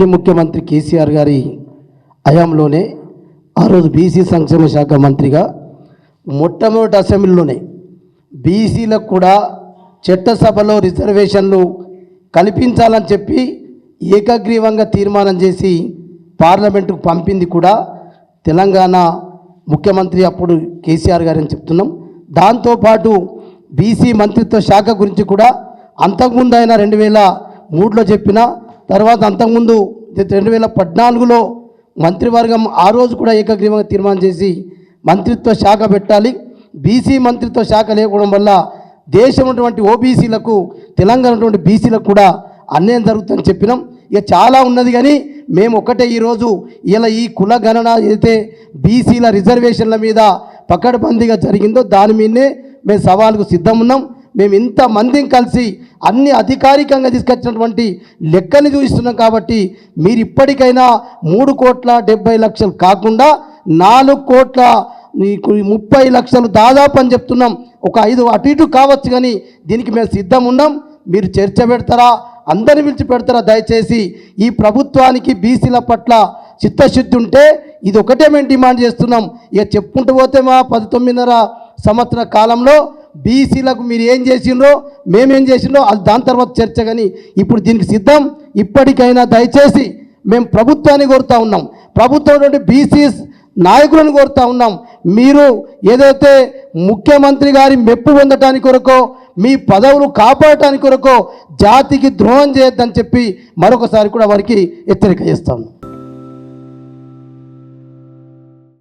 మాజీ ముఖ్యమంత్రి కేసీఆర్ గారి హయాంలోనే ఆ రోజు బీసీ సంక్షేమ శాఖ మంత్రిగా మొట్టమొదటి అసెంబ్లీలోనే బీసీలకు కూడా చట్టసభలో రిజర్వేషన్లు కల్పించాలని చెప్పి ఏకగ్రీవంగా తీర్మానం చేసి పార్లమెంటుకు పంపింది కూడా తెలంగాణ ముఖ్యమంత్రి అప్పుడు కేసీఆర్ గారు అని చెప్తున్నాం. దాంతోపాటు బీసీ మంత్రిత్వ శాఖ గురించి కూడా అంతకుముందు ఆయన 2003లో చెప్పిన తర్వాత అంతకుముందు 2014లో మంత్రివర్గం ఆ రోజు కూడా ఏకగ్రీవంగా తీర్మానం చేసి మంత్రిత్వ శాఖ పెట్టాలి. బీసీ మంత్రిత్వ శాఖ లేకపోవడం వల్ల దేశం ఉన్నటువంటి ఓబీసీలకు తెలంగాణ ఉన్నటువంటి బీసీలకు కూడా అన్యాయం జరుగుతుందని చెప్పినాం. ఇక చాలా ఉన్నది కానీ మేము ఒకటే ఈరోజు ఇలా ఈ కుల గణన ఏదైతే బీసీల రిజర్వేషన్ల మీద పకడ్బందీగా జరిగిందో దాని మీదనే మేము సవాలుకు సిద్ధం ఉన్నాం. మేము ఇంతమందిని కలిసి అన్ని అధికారికంగా తీసుకొచ్చినటువంటి లెక్కని చూపిస్తున్నాం. కాబట్టి మీరు ఇప్పటికైనా 3,70,00,000 కాకుండా 4,30,00,000 దాదాపు అని చెప్తున్నాం. ఒక 5 అటు ఇటు కావచ్చు కానీ దీనికి మేము సిద్ధం ఉన్నాం. మీరు చర్చ పెడతారా, అందరిని పిలిచి పెడతారా? దయచేసి ఈ ప్రభుత్వానికి బీసీల పట్ల చిత్తశుద్ధి ఉంటే ఇది ఒకటే మేము డిమాండ్ చేస్తున్నాం. ఇక చెప్పుకుంటూ పోతే మా 19.5 సంవత్సరాల కాలంలో బీసీలకు మీరు ఏం చేసిండ్రో మేమేం చేసిండ్రో అది దాని తర్వాత చర్చ. కానీ ఇప్పుడు దీనికి సిద్ధం. ఇప్పటికైనా దయచేసి మేము ప్రభుత్వాన్ని కోరుతూ ఉన్నాం, ప్రభుత్వం బీసీ నాయకులను కోరుతూ ఉన్నాం. మీరు ఏదైతే ముఖ్యమంత్రి గారి మెప్పు పొందటానికి కొరకో మీ పదవులు కాపాడటానికి కొరకో జాతికి ద్రోహం చేయొద్దని చెప్పి మరొకసారి కూడా వారికి హెచ్చరిక చేస్తాం.